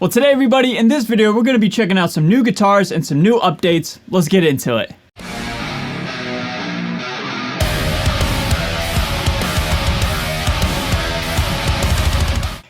Well, today everybody, in this video, we're going to be checking out some new guitars and some new updates. Let's get into it.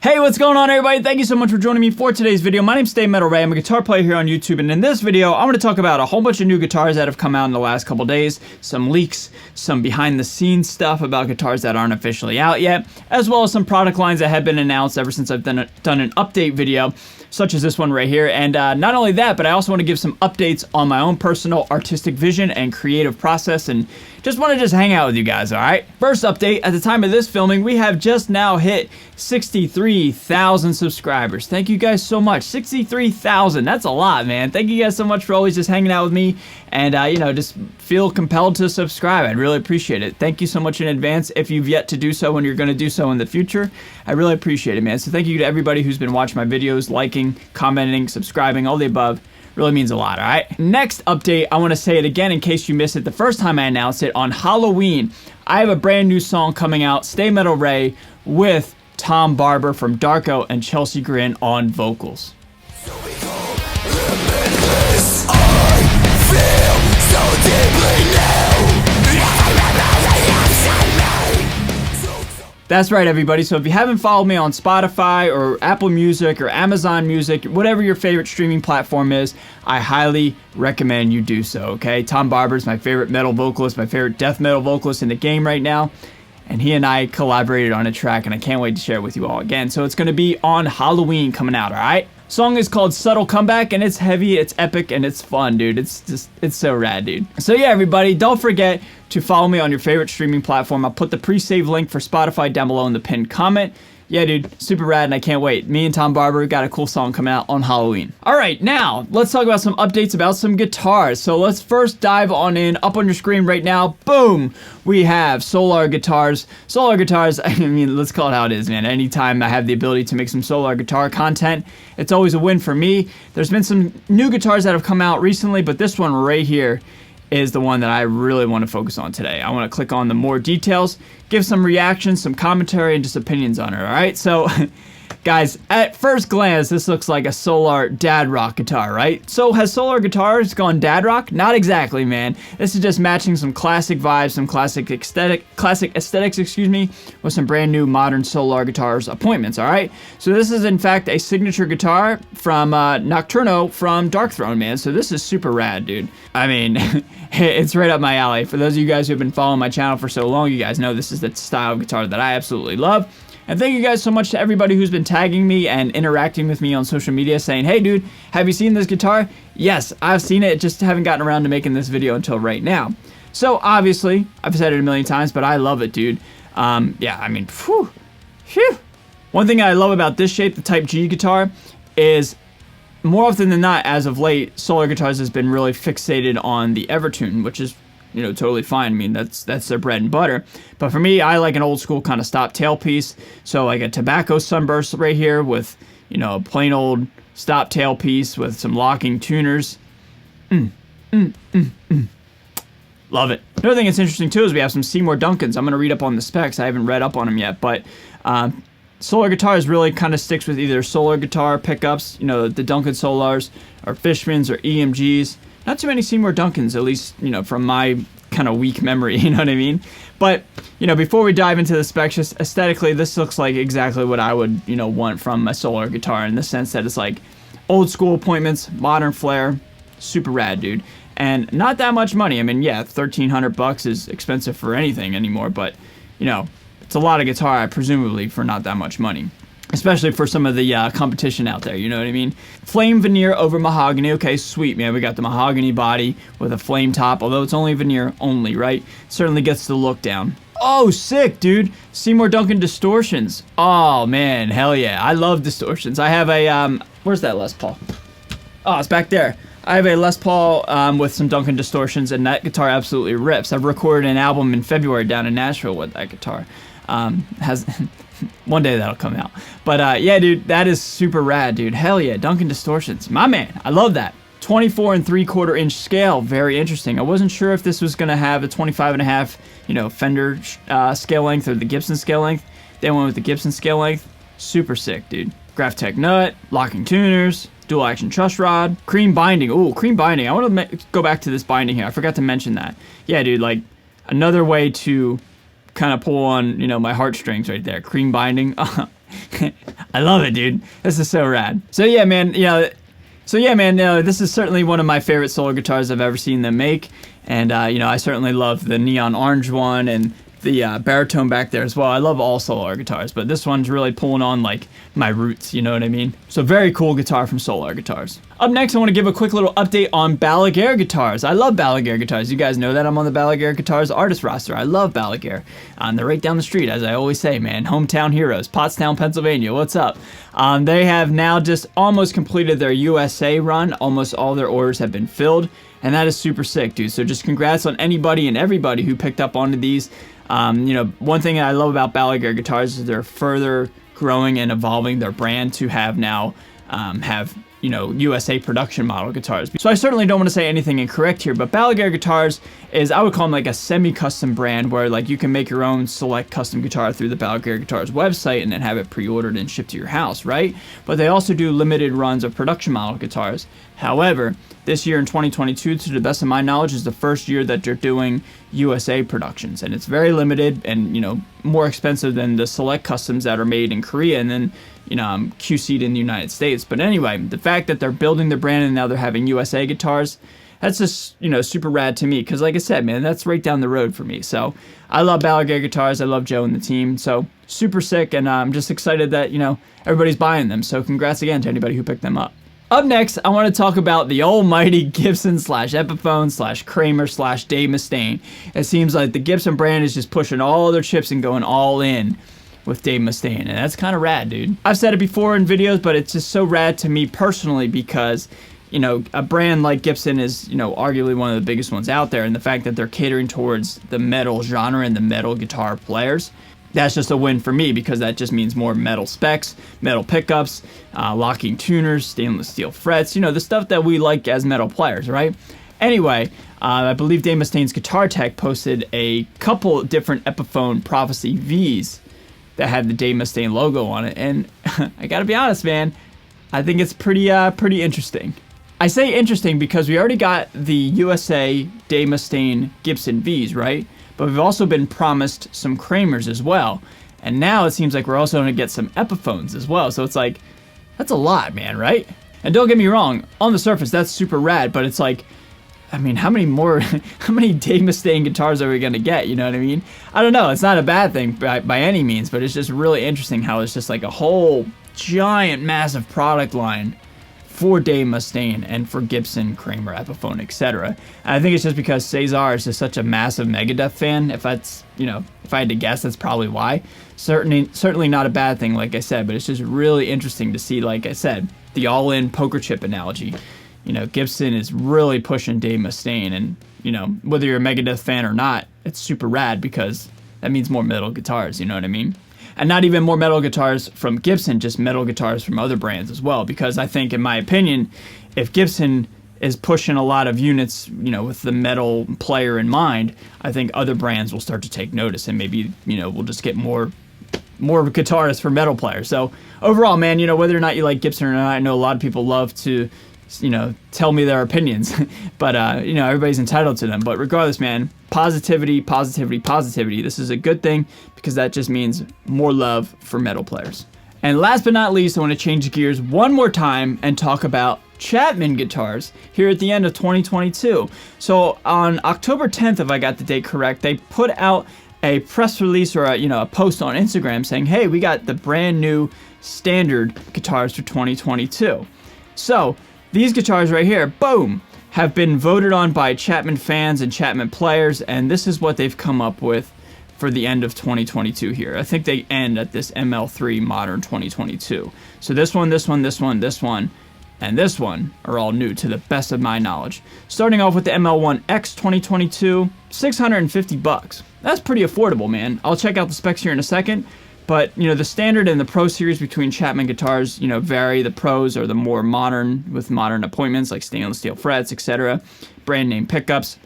Hey, what's going on everybody? Thank you so much for joining me for today's video. My name's Stay Metal Ray. I'm a guitar player here on YouTube, and in this video, I'm going to talk about a whole bunch of new guitars that have come out in the last couple days, some leaks, some behind the scenes stuff about guitars that aren't officially out yet, as well as some product lines that have been announced ever since I've done an update video, such as this one right here. And not only that, but I also want to give some updates on my own personal artistic vision and creative process, and just want to hang out with you guys, alright? First update, at the time of this filming, we have just now hit 63,000 subscribers. Thank you guys so much. 63,000, that's a lot, man. Thank you guys so much for always just hanging out with me, and you know, just feel compelled to subscribe. I'd really appreciate it. Thank you so much in advance if you've yet to do so and you're going to do so in the future. I really appreciate it, man. So thank you to everybody who's been watching my videos, liking, commenting, subscribing, all the above. Really means a lot, alright? Next update, I want to say it again in case you missed it the first time I announced it. On Halloween, I have a brand new song coming out, Stay Metal Ray, with Tom Barber from Darko and Chelsea Grin on vocals. So limitless, I feel so deeply now. That's right, everybody. So if you haven't followed me on Spotify or Apple Music or Amazon Music, whatever your favorite streaming platform is, I highly recommend you do so, okay? Tom Barber is my favorite metal vocalist, my favorite death metal vocalist in the game right now. And he and I collaborated on a track, and I can't wait to share it with you all again. So it's going to be on Halloween coming out, all right? Song is called Subtle Comeback, and it's heavy, it's epic, and it's fun, dude. It's so rad, dude. So yeah, everybody, don't forget to follow me on your favorite streaming platform. I'll put the pre-save link for Spotify down below in the pinned comment. Yeah, dude, super rad, and I can't wait. Me and Tom Barber got a cool song coming out on Halloween. All right, now, let's talk about some updates about some guitars. So let's first dive on in. Up on your screen right now, boom, we have Solar guitars. Solar guitars, I mean, let's call it how it is, man. Anytime I have the ability to make some Solar guitar content, it's always a win for me. There's been some new guitars that have come out recently, but this one right here is the one that I really want to focus on today. I want to click on the more details, give some reactions, some commentary, and just opinions on it, alright? So, guys, at first glance, this looks like a Solar dad rock guitar, right? So, has Solar guitars gone dad rock? Not exactly, man. This is just matching some classic vibes, some classic aesthetics, excuse me, with some brand new modern Solar guitars appointments, alright? So this is, in fact, a signature guitar from Nocturno from Darkthrone, man. So this is super rad, dude. I mean, it's right up my alley. For those of you guys who have been following my channel for so long, you guys know this is the style of guitar that I absolutely love. And thank you guys so much to everybody who's been tagging me and interacting with me on social media saying, hey dude, have you seen this guitar? Yes, I've seen it, just haven't gotten around to making this video until right now. So obviously, I've said it a million times, but I love it, dude. Yeah, I mean, phew. One thing I love about this shape, the Type G guitar, is more often than not, as of late, Solar Guitars has been really fixated on the Evertune, which is, you know, totally fine. I mean, that's their bread and butter. But for me, I like an old school kind of stop tailpiece. So like a tobacco sunburst right here with, you know, a plain old stop tailpiece with some locking tuners. Love it. Another thing that's interesting too is we have some Seymour Duncans. I'm going to read up on the specs. I haven't read up on them yet, but Solar Guitars really kind of sticks with either Solar guitar pickups, you know, the Duncan Solars, or Fishmans, or EMGs. Not too many Seymour Duncans, at least, you know, from my kind of weak memory, you know what I mean? But, you know, before we dive into the specs, just aesthetically, this looks like exactly what I would, you know, want from a Solar guitar, in the sense that it's like old school appointments, modern flair, super rad, dude. And not that much money. I mean, yeah, $1,300 is expensive for anything anymore, but, you know, it's a lot of guitar, presumably, for not that much money. Especially for some of the competition out there, you know what I mean? Flame veneer over mahogany. Okay, sweet, man. We got the mahogany body with a flame top, although it's only veneer only, right? Certainly gets the look down. Oh, sick, dude. Seymour Duncan distortions. Oh, man, hell yeah. I love distortions. I have a, where's that Les Paul? Oh, it's back there. I have a Les Paul with some Duncan distortions, and that guitar absolutely rips. I've recorded an album in February down in Nashville with that guitar. One day that'll come out. But yeah, dude, that is super rad, dude. Hell yeah, Duncan distortions. My man, I love that. 24 3/4 inch scale, very interesting. I wasn't sure if this was gonna have a 25.5, you know, Fender scale length or the Gibson scale length. They went with the Gibson scale length. Super sick, dude. Graphtec nut, locking tuners, dual action truss rod, cream binding. Ooh, cream binding. I want to go back to this binding here. I forgot to mention that. Yeah, dude, like another way to kind of pull on, you know, my heartstrings right there. Cream binding. I love it, dude. This is so rad. So yeah, man, this is certainly one of my favorite solar guitars I've ever seen them make. And, I certainly love the neon orange one and the baritone back there as well. I love all Solar guitars, but this one's really pulling on like my roots, you know what I mean? So very cool guitar from Solar Guitars. Up next, I want to give a quick little update on Balaguer guitars. I love Balaguer guitars. You guys know that I'm on the Balaguer guitars artist roster. I love Balaguer. They're right down the street, as I always say, man. Hometown heroes, Pottstown, Pennsylvania. What's up? They have now just almost completed their USA run. Almost all their orders have been filled, and that is super sick, dude. So just congrats on anybody and everybody who picked up onto these. One thing I love about Balaguer guitars is they're further growing and evolving their brand to have now USA production model guitars. So I certainly don't want to say anything incorrect here, but Balaguer guitars is, I would call them like a semi-custom brand where like you can make your own select custom guitar through the Balaguer guitars website and then have it pre-ordered and shipped to your house, right? But they also do limited runs of production model guitars. However, this year in 2022, to the best of my knowledge, is the first year that they're doing USA productions, and it's very limited and, more expensive than the select customs that are made in Korea and then, QC'd in the United States. But anyway, the fact that they're building their brand and now they're having USA guitars, that's just, super rad to me, because like I said, man, that's right down the road for me. So I love Balaguer guitars. I love Joe and the team. So super sick, and I'm just excited that, everybody's buying them. So congrats again to anybody who picked them up. Up next, I want to talk about the almighty Gibson / Epiphone / Kramer / Dave Mustaine. It seems like the Gibson brand is just pushing all their chips and going all in with Dave Mustaine, and that's kind of rad, dude. I've said it before in videos, but it's just so rad to me personally because, a brand like Gibson is, arguably one of the biggest ones out there, and the fact that they're catering towards the metal genre and the metal guitar players, that's just a win for me because that just means more metal specs, metal pickups, locking tuners, stainless steel frets, the stuff that we like as metal players, right? Anyway, I believe Dave Mustaine's Guitar Tech posted a couple different Epiphone Prophecy Vs that had the Dave Mustaine logo on it, and I gotta be honest, man, I think it's pretty interesting. I say interesting because we already got the USA Dave Mustaine Gibson Vs, right? But we've also been promised some Kramers as well. And now it seems like we're also going to get some Epiphones as well. So it's like, that's a lot, man, right? And don't get me wrong, on the surface, that's super rad. But it's like, how many Dave Mustaine guitars are we going to get? You know what I mean? I don't know. It's not a bad thing by any means. But it's just really interesting how it's just like a whole giant, massive product line for Dave Mustaine and for Gibson, Kramer, Epiphone, etc. I think it's just because Cesar is just such a massive Megadeth fan. If that's, if I had to guess, that's probably why. Certainly not a bad thing, like I said, but it's just really interesting to see, like I said, the all-in poker chip analogy. Gibson is really pushing Dave Mustaine, and, whether you're a Megadeth fan or not, it's super rad because that means more metal guitars, you know what I mean? And not even more metal guitars from Gibson, just metal guitars from other brands as well. Because I think, in my opinion, if Gibson is pushing a lot of units, with the metal player in mind, I think other brands will start to take notice, and maybe, we'll just get more guitarists for metal players. So overall, man, whether or not you like Gibson or not, I know a lot of people love to, tell me their opinions, but, everybody's entitled to them. But regardless, man, positivity. This is a good thing because that just means more love for metal players. And last but not least, I want to change gears one more time and talk about Chapman guitars here at the end of 2022. So on October 10th, if I got the date correct, they put out a press release or a post on Instagram saying, hey, we got the brand new standard guitars for 2022. So these guitars right here, boom, have been voted on by Chapman fans and Chapman players, and this is what they've come up with for the end of 2022 here. I think they end at this ML3 Modern 2022. So this one, and this one are all new to the best of my knowledge. Starting off with the ML1X 2022, $650. That's pretty affordable, man. I'll check out the specs here in a second. But, the standard and the Pro series between Chapman guitars, vary. The Pros are the more modern, with modern appointments like stainless steel frets, etc. Brand name pickups.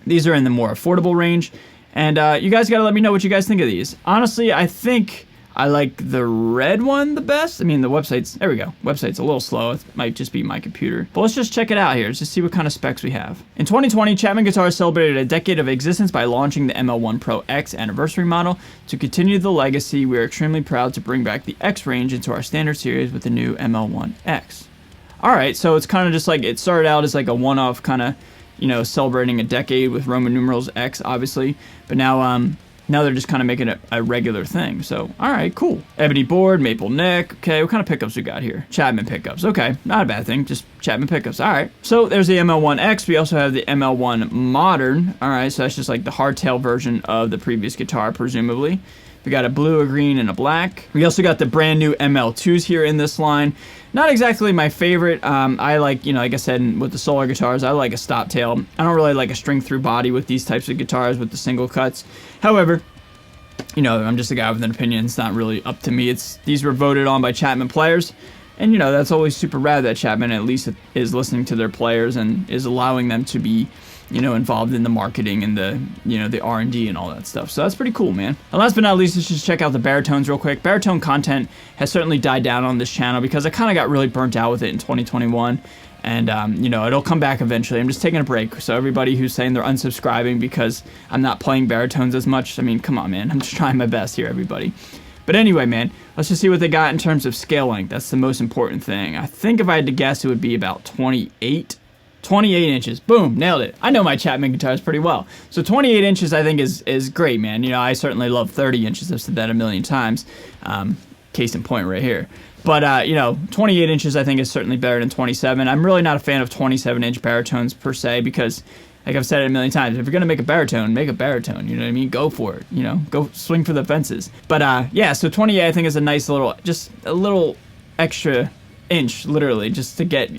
These are in the more affordable range. And you guys got to let me know what you guys think of these. Honestly, I think I like the red one the best. I mean, the website's, there we go. Website's a little slow. It might just be my computer. But let's just check it out here. Let's just see what kind of specs we have. In 2020, Chapman Guitars celebrated a decade of existence by launching the ML1 Pro X anniversary model. To continue the legacy, we are extremely proud to bring back the X range into our standard series with the new ML1 X. All right, so it's kind of just like, it started out as like a one-off kind of, you know, celebrating a decade with Roman numerals X, obviously. But now they're just kind of making it a regular thing. So, all right, cool. Ebony board, maple neck. Okay, what kind of pickups we got here? Chapman pickups. Okay, not a bad thing. Just Chapman pickups. All right. So there's the ML1X. We also have the ML1 Modern. All right, so that's just like the hardtail version of the previous guitar, presumably. We got a blue, a green, and a black. We also got the brand new ML2s here in this line. Not exactly my favorite. I like, you know, like I said, with the solar guitars, I like a stop tail. I don't really like a string through body with these types of guitars with the single cuts. However, you know, I'm just a guy with an opinion. It's not really up to me. These were voted on by Chapman players. And, you know, that's always super rad that Chapman at least is listening to their players and is allowing them to be, you know, involved in the marketing and the, you know, the R&D and all that stuff. So that's pretty cool, man. And last but not least, let's just check out the baritones real quick. Baritone content has certainly died down on this channel because I kind of got really burnt out with it in 2021. And, you know, it'll come back eventually. I'm just taking a break. So everybody who's saying they're unsubscribing because I'm not playing baritones as much, I mean, come on, man. I'm just trying my best here, everybody. But anyway, man, let's just see what they got in terms of scale length. That's the most important thing. I think if I had to guess, it would be about 28 inches. Boom, nailed it. I know my Chapman guitars pretty well. So 28 inches I think is great, man. You know, I certainly love 30 inches. I've said that a million times. Case in point right here. But, you know, 28 inches I think is certainly better than 27. I'm really not a fan of 27-inch baritones per se because, like I've said it a million times, if you're going to make a baritone, make a baritone. You know what I mean? Go for it. You know, go swing for the fences. But, yeah, so 28 I think is a nice little, just a little extra inch, literally, just to get...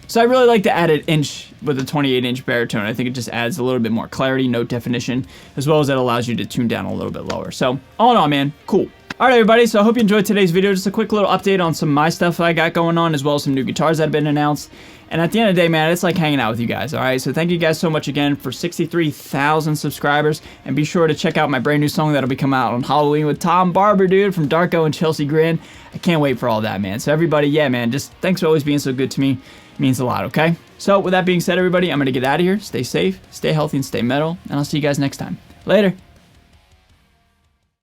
So I really like to add an inch with a 28-inch baritone. I think it just adds a little bit more clarity, note definition, as well as it allows you to tune down a little bit lower. So, all in all, man, cool. Alright everybody, so I hope you enjoyed today's video. Just a quick little update on some of my stuff that I got going on, as well as some new guitars that have been announced. And at the end of the day, man, it's like hanging out with you guys, alright? So thank you guys so much again for 63,000 subscribers. And be sure to check out my brand new song that'll be coming out on Halloween with Tom Barber, dude, from Darko and Chelsea Grin. I can't wait for all that, man. So everybody, yeah, man, just thanks for always being so good to me. It means a lot, okay? So with that being said, everybody, I'm going to get out of here. Stay safe, stay healthy, and stay metal. And I'll see you guys next time. Later.